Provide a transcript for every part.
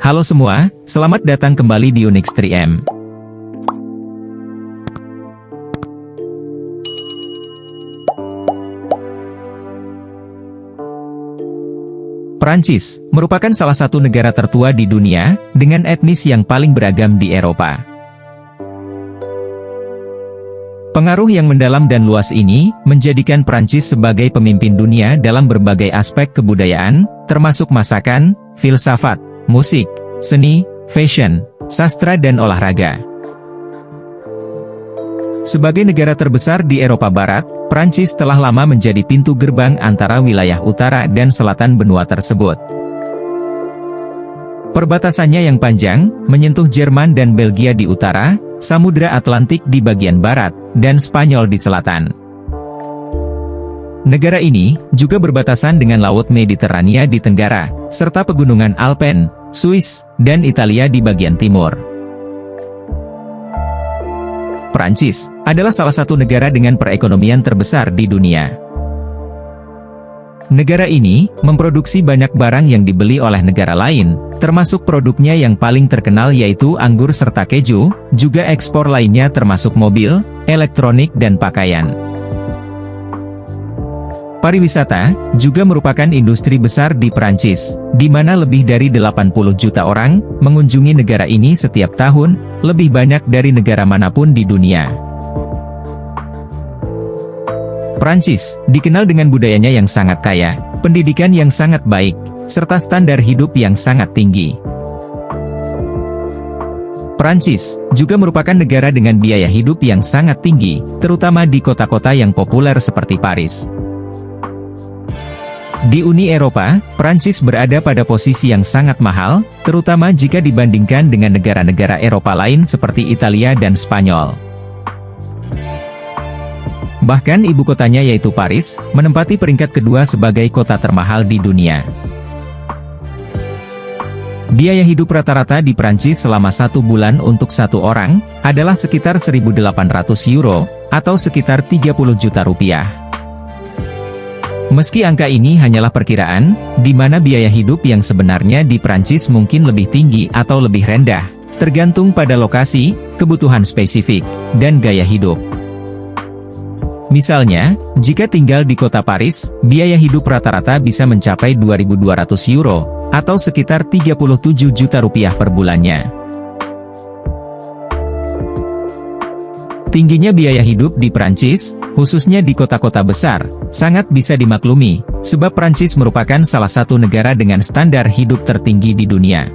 Halo semua, selamat datang kembali di Unix 3M. Prancis merupakan salah satu negara tertua di dunia, dengan etnis yang paling beragam di Eropa. Pengaruh yang mendalam dan luas ini, menjadikan Prancis sebagai pemimpin dunia dalam berbagai aspek kebudayaan, termasuk masakan, filsafat, musik, seni, fashion, sastra dan olahraga. Sebagai negara terbesar di Eropa Barat, Prancis telah lama menjadi pintu gerbang antara wilayah utara dan selatan benua tersebut. Perbatasannya yang panjang, menyentuh Jerman dan Belgia di utara, Samudra Atlantik di bagian barat, dan Spanyol di selatan. Negara ini juga berbatasan dengan Laut Mediterania di tenggara, serta pegunungan Alpen, Swiss, dan Italia di bagian timur. Prancis adalah salah satu negara dengan perekonomian terbesar di dunia. Negara ini memproduksi banyak barang yang dibeli oleh negara lain, termasuk produknya yang paling terkenal yaitu anggur serta keju, juga ekspor lainnya termasuk mobil, elektronik dan pakaian. Pariwisata juga merupakan industri besar di Prancis, di mana lebih dari 80 juta orang mengunjungi negara ini setiap tahun, lebih banyak dari negara manapun di dunia. Prancis dikenal dengan budayanya yang sangat kaya, pendidikan yang sangat baik, serta standar hidup yang sangat tinggi. Prancis juga merupakan negara dengan biaya hidup yang sangat tinggi, terutama di kota-kota yang populer seperti Paris. Di Uni Eropa, Prancis berada pada posisi yang sangat mahal, terutama jika dibandingkan dengan negara-negara Eropa lain seperti Italia dan Spanyol. Bahkan ibu kotanya yaitu Paris, menempati peringkat kedua sebagai kota termahal di dunia. Biaya hidup rata-rata di Prancis selama 1 bulan untuk satu orang, adalah sekitar 1.800 euro, atau sekitar 30 juta rupiah. Meski angka ini hanyalah perkiraan, di mana biaya hidup yang sebenarnya di Prancis mungkin lebih tinggi atau lebih rendah, tergantung pada lokasi, kebutuhan spesifik, dan gaya hidup. Misalnya, jika tinggal di kota Paris, biaya hidup rata-rata bisa mencapai 2.200 euro, atau sekitar 37 juta rupiah per bulannya. Tingginya biaya hidup di Prancis, khususnya di kota-kota besar, sangat bisa dimaklumi, sebab Prancis merupakan salah satu negara dengan standar hidup tertinggi di dunia.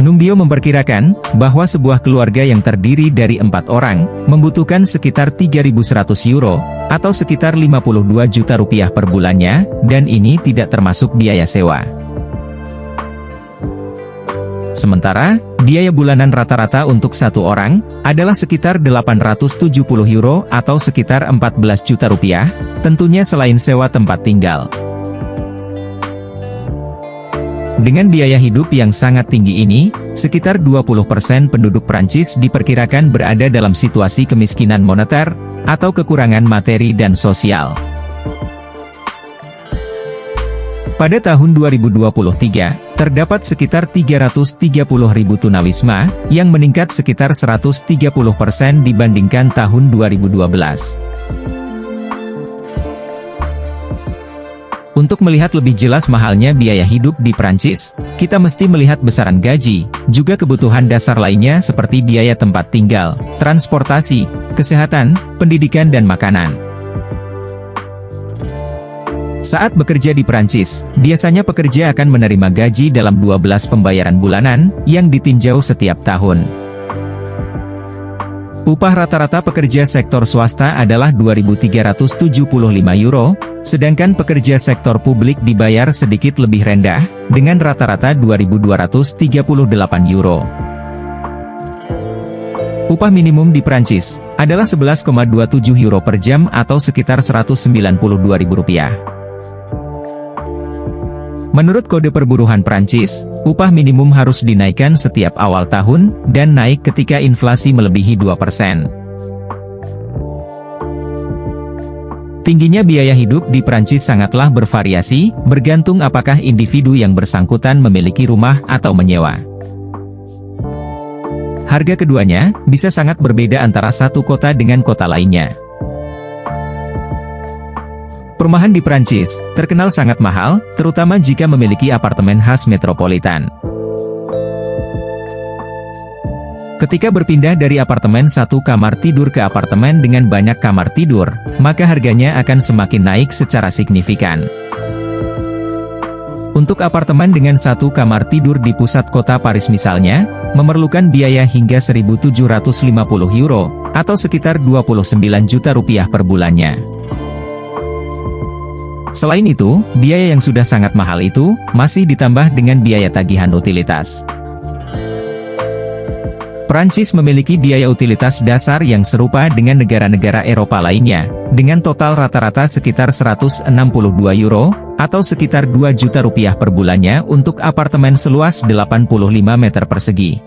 Numbio memperkirakan, bahwa sebuah keluarga yang terdiri dari 4 orang, membutuhkan sekitar 3.100 euro, atau sekitar 52 juta rupiah per bulannya, dan ini tidak termasuk biaya sewa. Sementara, biaya bulanan rata-rata untuk satu orang, adalah sekitar 870 euro atau sekitar 14 juta rupiah, tentunya selain sewa tempat tinggal. Dengan biaya hidup yang sangat tinggi ini, sekitar 20% penduduk Prancis diperkirakan berada dalam situasi kemiskinan moneter, atau kekurangan materi dan sosial. Pada tahun 2023, terdapat sekitar 330.000 tunawisma, yang meningkat sekitar 130% dibandingkan tahun 2012. Untuk melihat lebih jelas mahalnya biaya hidup di Prancis, kita mesti melihat besaran gaji, juga kebutuhan dasar lainnya seperti biaya tempat tinggal, transportasi, kesehatan, pendidikan dan makanan. Saat bekerja di Prancis, biasanya pekerja akan menerima gaji dalam 12 pembayaran bulanan, yang ditinjau setiap tahun. Upah rata-rata pekerja sektor swasta adalah 2.375 euro, sedangkan pekerja sektor publik dibayar sedikit lebih rendah, dengan rata-rata 2.238 euro. Upah minimum di Prancis adalah 11,27 euro per jam atau sekitar 192.000 rupiah. Menurut Kode Perburuhan Prancis, upah minimum harus dinaikkan setiap awal tahun, dan naik ketika inflasi melebihi 2%. Tingginya biaya hidup di Prancis sangatlah bervariasi, bergantung apakah individu yang bersangkutan memiliki rumah atau menyewa. Harga keduanya bisa sangat berbeda antara satu kota dengan kota lainnya. Perumahan di Prancis terkenal sangat mahal, terutama jika memiliki apartemen khas metropolitan. Ketika berpindah dari apartemen satu kamar tidur ke apartemen dengan banyak kamar tidur, maka harganya akan semakin naik secara signifikan. Untuk apartemen dengan satu kamar tidur di pusat kota Paris misalnya, memerlukan biaya hingga 1.750 euro, atau sekitar 29 juta rupiah per bulannya. Selain itu, biaya yang sudah sangat mahal itu, masih ditambah dengan biaya tagihan utilitas. Prancis memiliki biaya utilitas dasar yang serupa dengan negara-negara Eropa lainnya, dengan total rata-rata sekitar 162 euro, atau sekitar 2 juta rupiah per bulannya untuk apartemen seluas 85 meter persegi.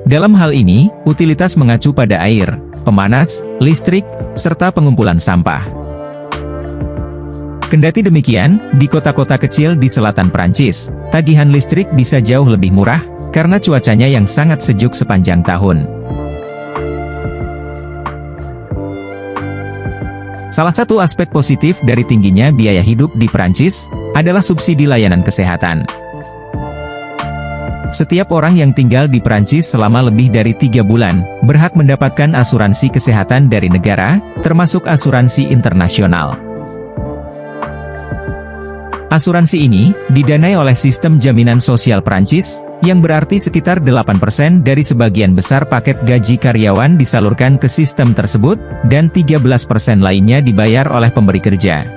Dalam hal ini, utilitas mengacu pada air, pemanas, listrik, serta pengumpulan sampah. Kendati demikian, di kota-kota kecil di selatan Prancis, tagihan listrik bisa jauh lebih murah, karena cuacanya yang sangat sejuk sepanjang tahun. Salah satu aspek positif dari tingginya biaya hidup di Prancis, adalah subsidi layanan kesehatan. Setiap orang yang tinggal di Prancis selama lebih dari 3 bulan, berhak mendapatkan asuransi kesehatan dari negara, termasuk asuransi internasional. Asuransi ini didanai oleh sistem jaminan sosial Prancis, yang berarti sekitar 8% dari sebagian besar paket gaji karyawan disalurkan ke sistem tersebut, dan 13% lainnya dibayar oleh pemberi kerja.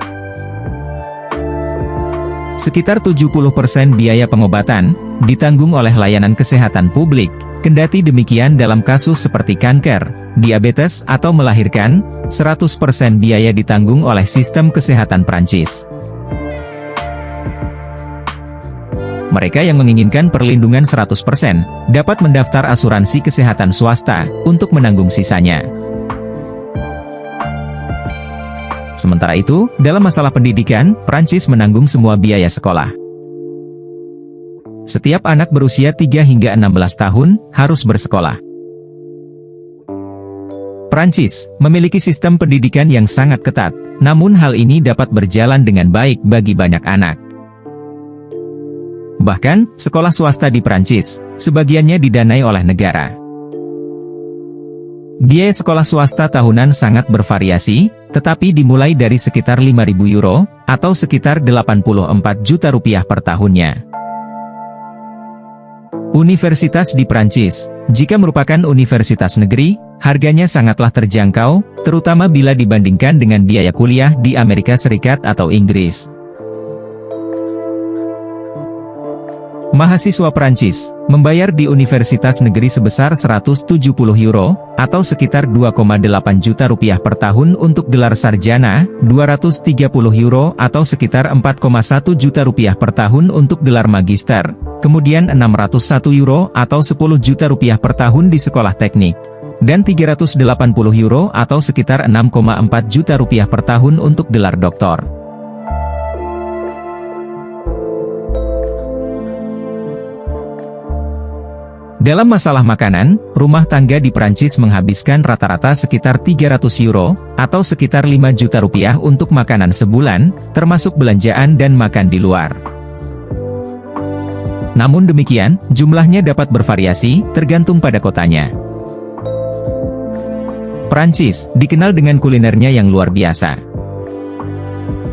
Sekitar 70% biaya pengobatan ditanggung oleh layanan kesehatan publik. Kendati demikian dalam kasus seperti kanker, diabetes atau melahirkan, 100% biaya ditanggung oleh sistem kesehatan Prancis. Mereka yang menginginkan perlindungan 100%, dapat mendaftar asuransi kesehatan swasta, untuk menanggung sisanya. Sementara itu, dalam masalah pendidikan, Prancis menanggung semua biaya sekolah. Setiap anak berusia 3 hingga 16 tahun, harus bersekolah. Prancis memiliki sistem pendidikan yang sangat ketat, namun hal ini dapat berjalan dengan baik bagi banyak anak. Bahkan, sekolah swasta di Prancis, sebagiannya didanai oleh negara. Biaya sekolah swasta tahunan sangat bervariasi, tetapi dimulai dari sekitar 5.000 euro, atau sekitar 84 juta rupiah per tahunnya. Universitas di Prancis, jika merupakan universitas negeri, harganya sangatlah terjangkau, terutama bila dibandingkan dengan biaya kuliah di Amerika Serikat atau Inggris. Mahasiswa Prancis membayar di universitas negeri sebesar 170 euro, atau sekitar 2,8 juta rupiah per tahun untuk gelar sarjana, 230 euro atau sekitar 4,1 juta rupiah per tahun untuk gelar magister, kemudian 601 euro atau 10 juta rupiah per tahun di sekolah teknik, dan 380 euro atau sekitar 6,4 juta rupiah per tahun untuk gelar doktor. Dalam masalah makanan, rumah tangga di Prancis menghabiskan rata-rata sekitar 300 euro, atau sekitar 5 juta rupiah untuk makanan sebulan, termasuk belanjaan dan makan di luar. Namun demikian, jumlahnya dapat bervariasi, tergantung pada kotanya. Prancis dikenal dengan kulinernya yang luar biasa.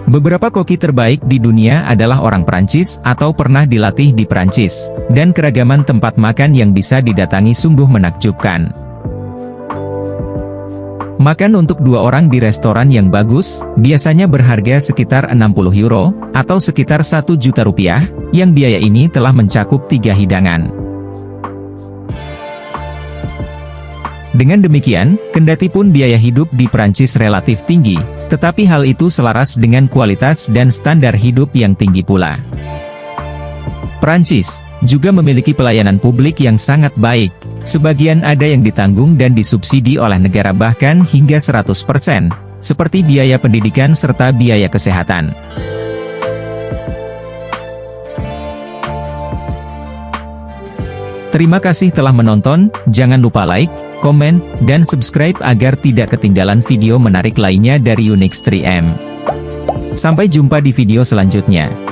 Beberapa koki terbaik di dunia adalah orang Prancis atau pernah dilatih di Prancis, dan keragaman tempat makan yang bisa didatangi sungguh menakjubkan. Makan untuk 2 orang di restoran yang bagus, biasanya berharga sekitar 60 euro, atau sekitar 1 juta rupiah, yang biaya ini telah mencakup 3 hidangan. Dengan demikian, kendati pun biaya hidup di Prancis relatif tinggi, tetapi hal itu selaras dengan kualitas dan standar hidup yang tinggi pula. Prancis juga memiliki pelayanan publik yang sangat baik, sebagian ada yang ditanggung dan disubsidi oleh negara bahkan hingga 100%, seperti biaya pendidikan serta biaya kesehatan. Terima kasih telah menonton, jangan lupa like, komen, dan subscribe agar tidak ketinggalan video menarik lainnya dari Unix 3M. Sampai jumpa di video selanjutnya.